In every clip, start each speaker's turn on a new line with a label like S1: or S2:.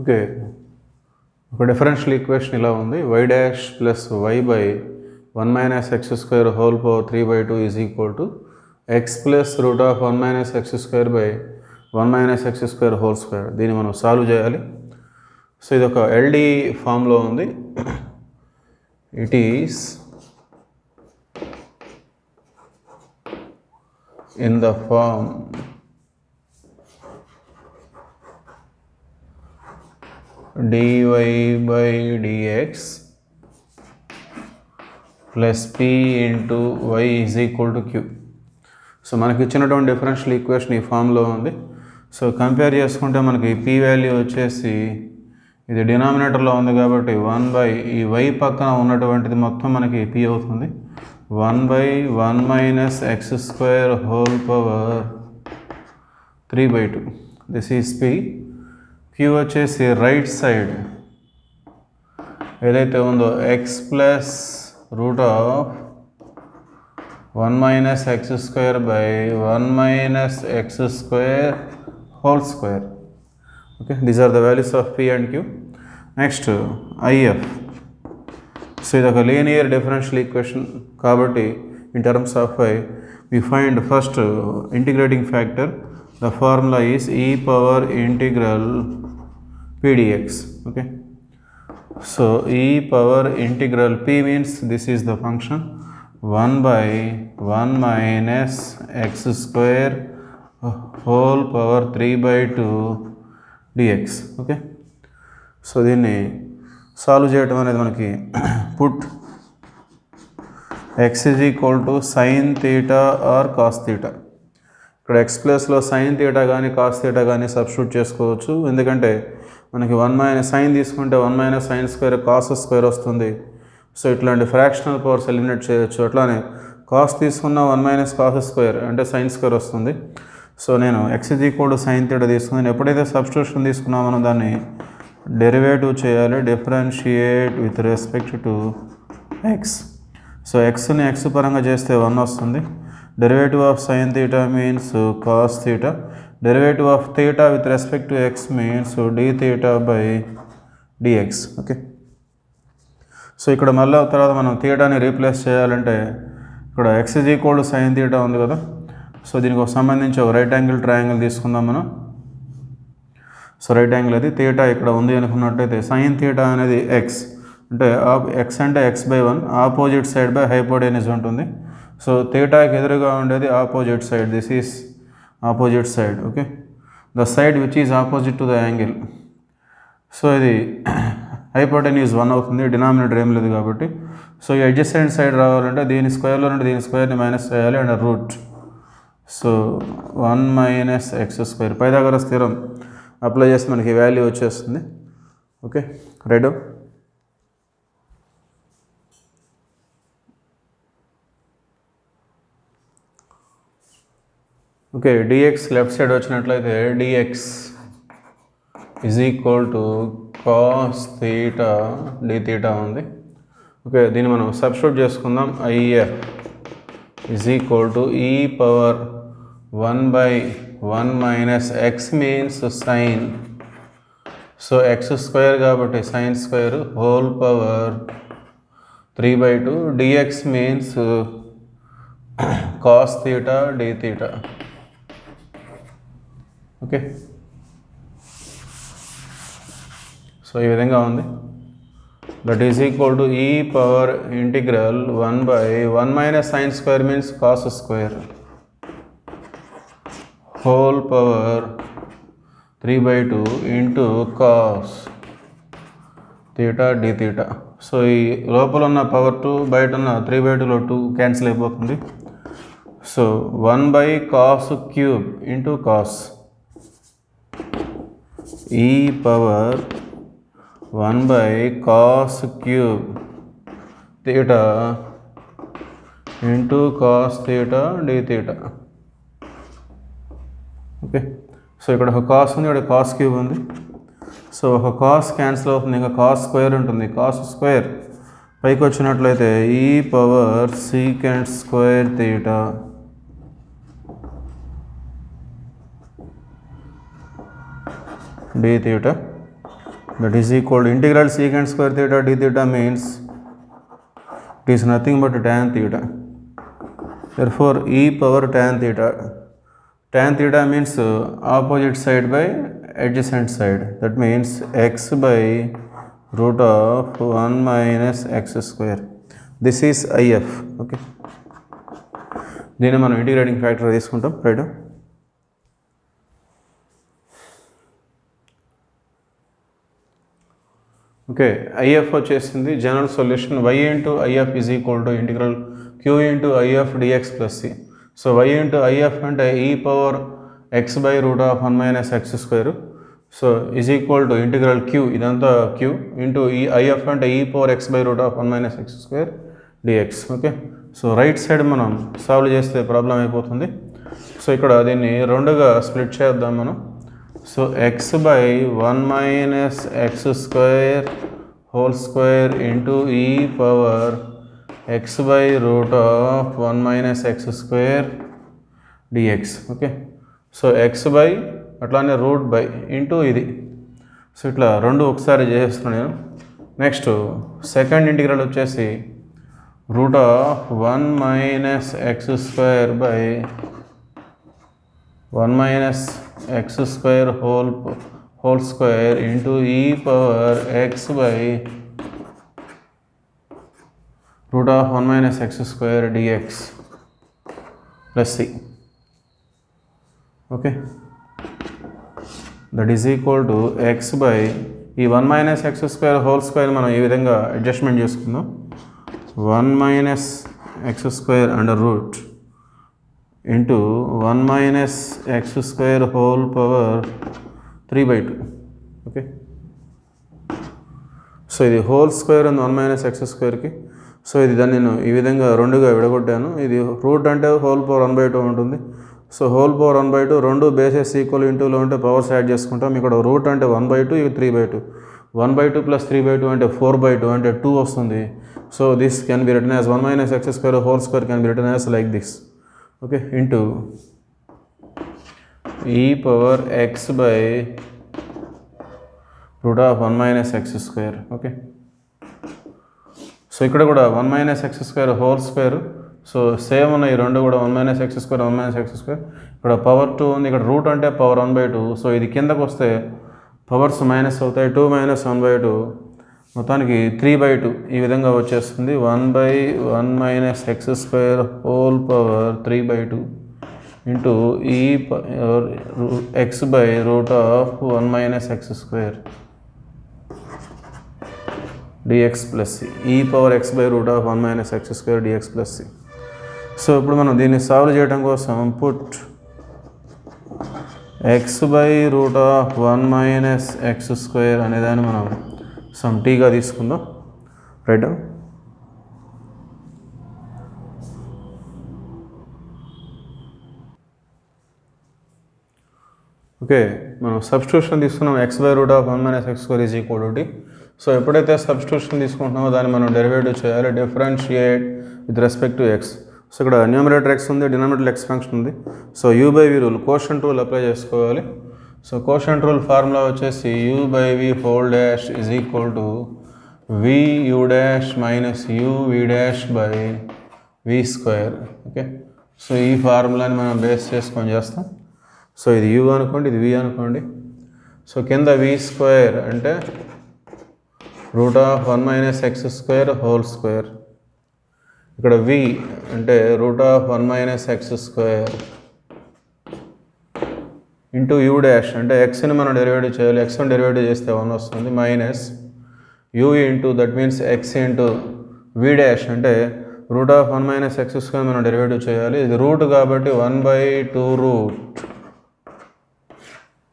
S1: Okay, ఒక differential equation ఇలా ఉంది. y dash plus y by 1 minus x square whole power 3/2 is equal to X plus root of 1 minus x square by 1 minus x square whole square. దీన్ని మనం solve చేయాలి. So ఇది ఒక LD ఫామ్లో ఉంది. It is in the form dy by dx plus p into y is equal to q. So మనకి ఇచ్చినటువంటి differential equation ఈ ఫామ్లో ఉంది. సో కంపేర్ చేసుకుంటే మనకి p వాల్యూ వచ్చేసి ఇది డినామినేటర్లో ఉంది కాబట్టి 1 బై ఈ y పక్కన ఉన్నటువంటిది మొత్తం మనకి p అవుతుంది. 1 by 1 minus x square whole power 3/2. This is p. q వచ్చేసి రైట్ సైడ్ ఏదైతే ఉందో x plus root of 1 minus x square by 1 minus x square whole square. Okay, these are the values of p and q. Next if. So ఇది ఒక linear differential equation కాబట్టి in terms of y we find first integrating factor. The formula is e power integral p dx. Okay, so e power integral p means this is the function 1 by 1 minus x square whole power 3/2 dx. Okay, so దీన్ని solve చేయడం అనేది మనకి put x is equal to sin theta or cos theta. ఇక్కడ x ప్లస్లో sine theta కానీ cos theta కానీ సబ్స్టిట్యూట్ చేసుకోవచ్చు. ఎందుకంటే మనకి 1 మైనస్ సైన్ తీసుకుంటే 1 minus sine square cos square వస్తుంది. సో ఇట్లాంటి ఫ్రాక్షనల్ పవర్స్ ఎలిమినేట్ చేయొచ్చు. అట్లానే కాస్ తీసుకున్న 1 మైనస్ కాస్ స్క్వేర్ అంటే సైన్ స్క్వేర్ వస్తుంది. సో నేను x is equal to sine theta తీసుకున్నాను. ఎప్పుడైతే సబ్స్టిట్యూషన్ తీసుకున్నామో మనం దాన్ని డెరివేటివ్ చేయాలి, differentiate with respect to x. So ఎక్స్ని ఎక్స్ పరంగా చేస్తే 1 వస్తుంది. Derivative of sin theta means cos theta. Derivative of theta with respect to x means d theta by dx. Okay, so ఇక్కడ మళ్ళీ తర్వాత మనం థీటాని రీప్లేస్ చేయాలంటే ఇక్కడ x is equal to sin theta ఉంది కదా. సో దీనికి సంబంధించి ఒక రైట్ యాంగిల్ ట్రయాంగిల్ తీసుకుందాం మనం. సో రైట్ యాంగిల్ అది థీటా ఇక్కడ ఉంది అనుకున్నట్టయితే సైన్ థీటా అనేది x అంటే x అంటే x/1 opposite side by hypotenuse ఉంటుంది. సో థీటాకి ఎదురుగా ఉండేది opposite side. This is opposite side. Okay, the side which is opposite to the angle. So ఇది హైపోటెన్యూస్ 1 అవుతుంది, డినామినేటర్ ఏం లేదు కాబట్టి. సో ఈ అడ్జసెంట్ సైడ్ రావాలంటే దీని స్క్వేర్లో నుండి దీని స్క్వేర్ని మైనస్ చేయాలి and root. So 1 minus x square Pythagoras theorem apply చేస్తే మనకి వాల్యూ వచ్చేస్తుంది. Okay, right. Okay, dx left side వచ్చినట్లయితే dx is equal to cos theta d theta ఉంది. ఓకే, దీన్ని మనం సబ్స్టిట్యూట్ చేసుకుందాం. if is equal to e power 1 by 1 minus x means sine. So x square కాబట్టి sine square whole power 3/2 dx means cos theta d theta. Okay, so ఈ విధంగా ఉంది. That is equal to ఈ power integral 1 by 1 minus sine square means cos square whole power 3/2 into cos theta d theta. So ఈ లోపల ఉన్న power 2 బయట ఉన్న 3/2లో 2 cancel అయిపోతుంది. So 1 by cos cube into cos e power 1 by cos cube theta into cos theta d theta. Okay, so ఇక్కడ ఒక cos ఉంది, ఇక్కడ కాస్ క్యూబ్ ఉంది. సో ఒక కాస్ క్యాన్సిల్ అవుతుంది, ఇంకా కాస్ స్క్వేర్ ఉంటుంది. కాస్ స్క్వేర్ పైకి వచ్చినట్లయితే ఈ power secant square theta d theta. that is equal to integral secant square theta d theta means it is nothing but tan theta. Therefore e power tan theta means opposite side by adjacent side, that means x by root of 1 minus x square. This is if. Okay, దీన్ని మనం integrating factor తీసుకుంటాం. Right, okay. IF వచ్చేసింది general solution y into IF is equal to integral q into IF dx plus C. So y into IF అంటే ఈ power x by root of 1 minus x square. So is equal to integral q, ఇదంతా q into ఈ IF అంటే ఈ power x by root of 1 minus x square dx. Okay, so right side మనం solve చేస్తే problem అయిపోతుంది. So ఇక్కడ దీన్ని రెండుగా స్ప్లిట్ చేద్దాం మనం. So x by 1 minus x square whole square into e power x by root of 1 minus x square dx. Okay, so x by అట్లానే root by into ఇది. సో ఇట్లా రెండు ఒకసారి చేస్తున్నాను నేను. నెక్స్ట్ సెకండ్ ఇంటిగ్రల్ వచ్చేసి root of 1 minus x square by 1 minus x square whole square into e power x by root of 1 minus x square dx plus C. Okay, that is equal to x by ఈ 1 minus x square whole square మనం ఈ విధంగా adjustment చేసుకుందాం. 1 minus x square under root into 1 minus x square whole power 3/2. Okay, so ఇది whole square ఉంది 1 minus X స్క్వేర్కి. So ఇది దాన్ని నేను ఈ విధంగా రెండుగా విడగొట్టాను. ఇది రూట్ అంటే హోల్ పవర్ 1/2 ఉంటుంది. సో హోల్ పవర్ 1/2, రెండు బేసెస్ ఈక్వల్ ఇంటూలో ఉంటే పవర్స్ యాడ్ చేసుకుంటాం. ఇక్కడ రూట్ అంటే 1/2, ఇది 3/2. 1/2 ప్లస్ 3/2 అంటే 4/2 అంటే 2 వస్తుంది. So this can be written as 1 minus x square whole square can be written as like this. Okay, into e power x by root of 1 minus x square. Okay, so ఇక్కడ కూడా 1 minus x square whole square. So same ఉన్నాయి రెండు కూడా, 1 minus x square 1 minus x square. ఇక్కడ power 2 ఉంది, ఇక్కడ route అంటే power 1/2. So ఇది కిందకు వస్తే పవర్స్ మైనస్ అవుతాయి. 2 మైనస్ 1/2 మొత్తానికి 3/2 ఈ విధంగా వచ్చేస్తుంది. 1/1 minus x square whole power 3/2 into e x by root of 1 minus x square dx plus C. E power x by root of 1 minus x square dx plus C. So ఇప్పుడు మనం దీన్ని solve చేయడం కోసం put x by root of 1 minus x square అనేదాన్ని మనం some టీగా తీసుకుందాం. Right, okay. మనం సబ్స్టిట్యూషన్ తీసుకున్నాం. x by root of 1 minus x square is equal to T. So ఎప్పుడైతే సబ్స్టిట్యూషన్ తీసుకుంటున్నామో దాన్ని మనం డెరివేటివ్ చేయాలి, differentiate with respect to x. So ఇక్కడ న్యూమరేటర్ x ఉంది, డినామినేటర్ x ఫంక్షన్ ఉంది. So u by v rule, quotient rule apply చేసుకోవాలి. So quotient rule formula వచ్చేసి u by v whole dash is equal to v u dash minus u v dash by v square. Okay, so ఈ ఫార్ములాని మనం base చేసుకొని చేస్తాం. So ఇది u అనుకోండి, ఇది v అనుకోండి. సో కింద v స్క్వేర్ అంటే root of 1 minus x square whole square. ఇక్కడ v అంటే root of 1 minus x square into u dash అంటే xని మనం డెరివేటివ్ చేయాలి. xని డెరివేటివ్ చేస్తే 1 వస్తుంది, minus u into that means x into v dash అంటే root of 1 minus x square మనం డెరివేటివ్ చేయాలి. ఇది రూట్ కాబట్టి 1/2 రూట్,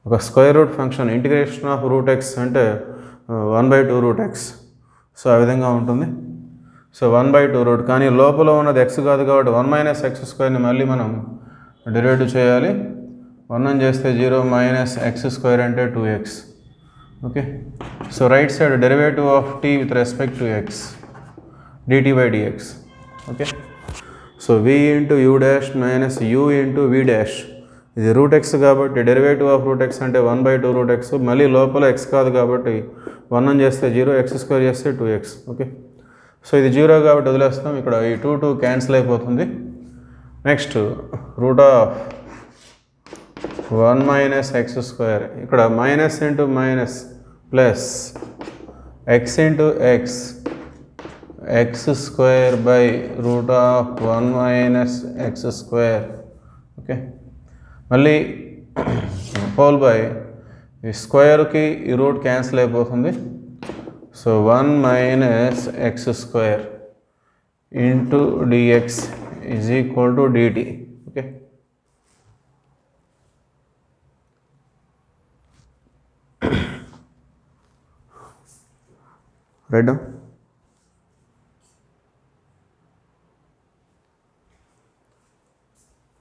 S1: ఒక square root function. Integration of root x అంటే 1/2 రూట్ x. సో ఆ విధంగా ఉంటుంది. సో 1/2 రూట్, కానీ లోపల ఉన్నది x కాదు కాబట్టి 1 మైనస్ ఎక్స్ స్క్వేర్ని మళ్ళీ మనం డెరివేటివ్ చేయాలి. 1 అని చేస్తే 0 మైనస్ ఎక్స్ స్క్వేర్ అంటే 2x. Okay, so right side derivative of t with respect to x dt by dx. Okay, so v into u dash minus u into v dash, ఇది route x కాబట్టి derivative of root x అంటే 1/2 route x. మళ్ళీ లోపల x కాదు కాబట్టి 1 అని చేస్తే 0, x square చేస్తే 2x. ఓకే, సో ఇది 0 కాబట్టి వదిలేస్తాం. ఇక్కడ ఈ 2 క్యాన్సిల్ అయిపోతుంది. Next root of 1 minus x square, ఇక్కడ minus into minus plus x into x square by root of 1 minus x square. Okay, మళ్ళీ హోల్ బై ఈ స్క్వేర్కి ఈ రూట్ క్యాన్సిల్ అయిపోతుంది. So 1 minus x square into dx is equal to dt. Okay, right.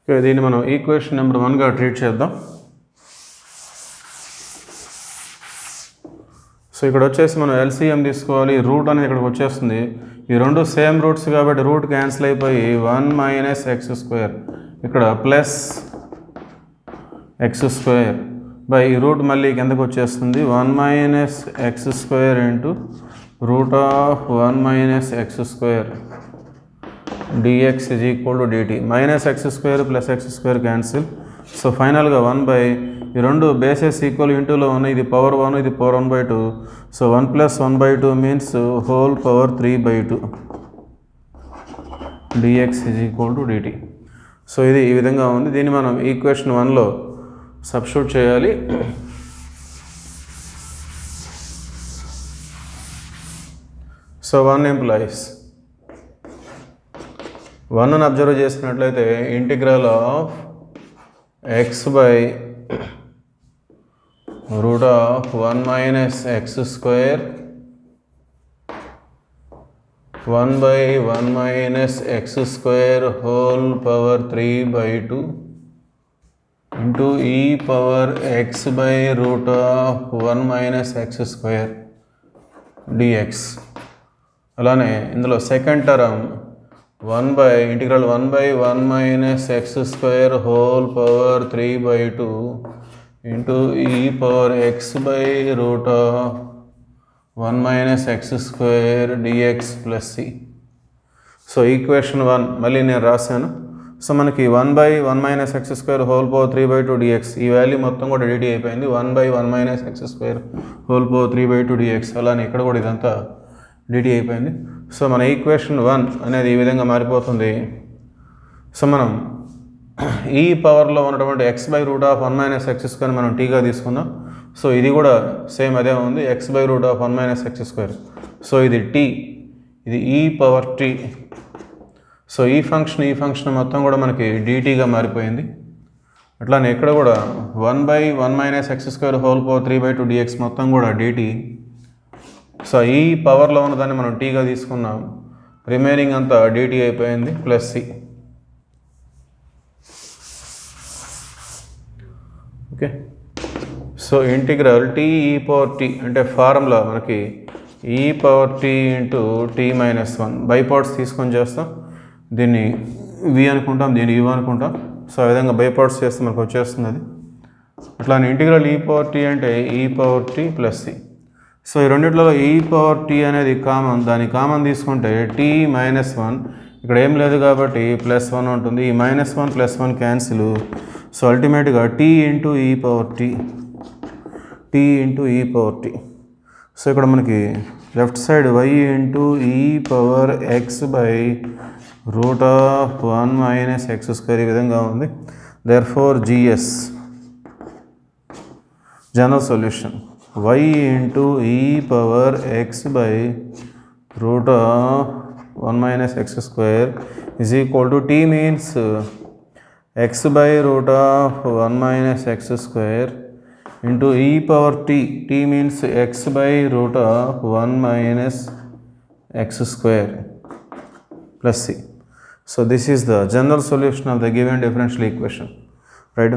S1: Okay, దీన్ని మనం equation number 1గా treat చేద్దాం. So ఇక్కడ వచ్చేసి మనం ఎల్సిఎం తీసుకోవాలి. రూట్ అనేది ఇక్కడికి వచ్చేస్తుంది. ఈ రెండు సేమ్ రూట్స్ కాబట్టి రూట్ క్యాన్సిల్ అయిపోయి 1 మైనస్ ఎక్స్ స్క్వేర్, ఇక్కడ ప్లస్ ఎక్స్ స్క్వేర్ బై ఈ రూట్ మళ్ళీ కిందకు వచ్చేస్తుంది 1 minus x square into root of 1 minus x square dx is equal to dt. Minus x square plus X square cancel. So ఫైనల్గా 1 by ఈ రెండు bases equal ఇంటూలో ఉన్నాయి. ఇది పవర్ 1, ఇది power 1/2. So 1 plus 1/2 means whole power 3/2 dx is equal to dt. So ఇది ఈ విధంగా ఉంది. దీన్ని మనం ఈక్వేషన్ 1లో సబ్స్టిట్యూట్ చేయాలి. సో 1 implies 1 అని అబ్జర్వ్ చేసినట్లయితే integral of x by root of 1 minus x square 1 by 1 minus x square whole power 3/2 into e power x by root of 1 minus x square dx. అలానే ఇందులో second term 1 by integral 1 by 1 minus x square whole power 3/2 into e power x by root of 1 minus x square dx plus C. So equation 1 మళ్ళీ నేను రాశాను. So మనకి 1 by 1 minus x square whole power 3/2 dx, ఈ value మొత్తం కూడా dt అయిపోయింది. 1 by 1 minus x square whole power 3/2 dx. అలానే ఇక్కడ కూడా ఇదంతా డిటి అయిపోయింది. సో మన ఈక్వేషన్ 1 అనేది ఈ విధంగా మారిపోతుంది. సో మనం ఈ పవర్లో ఉన్నటువంటి x by root of 1 minus x square మనం టీగా తీసుకుందాం. సో ఇది కూడా సేమ్ అదే ఉంది, x by root of 1 minus x square. So ఇది టీ, ఇది ఈ పవర్ టీ. సో ఈ ఫంక్షన్ మొత్తం కూడా మనకి డిటీగా మారిపోయింది. అట్లానే ఇక్కడ కూడా 1 by 1 minus x square whole power 3/2 dx మొత్తం కూడా డిటీ. సో ఈ పవర్లో ఉన్నదాన్ని మనం టీగా తీసుకున్నాం, రిమైనింగ్ అంతా డిటీ అయిపోయింది plus C. Okay, so integral t ఈ పవర్ టీ అంటే ఫార్ములా మనకి ఈ power t into t-1 by parts తీసుకొని చేస్తాం. దీన్ని వి అనుకుంటాం, దీన్ని యూ అనుకుంటాం. సో ఆ విధంగా బై పార్ట్స్ చేస్తే మనకు వచ్చేస్తుంది అది. అట్లానే ఇంటిగ్రల్ ఈ పవర్ టీ అంటే ఈ power t plus C. So ఈ రెండిట్లో ఈ పవర్ టీ అనేది కామన్, దాన్ని కామన్ తీసుకుంటే t-1 ఇక్కడ ఏం లేదు కాబట్టి +1 ఉంటుంది. ఈ -1 +1 క్యాన్సిల్. సో అల్టిమేట్గా t into e power t. So ఇక్కడ మనకి left side y into e power x by root of 1 minus x square ఈ విధంగా ఉంది. Therefore GS general solution y into e power x by root of 1 minus x square is equal to t means x by root of 1 minus x square into e power t means x by root of 1 minus x square plus c. So this is the general solution of the given differential equation, right?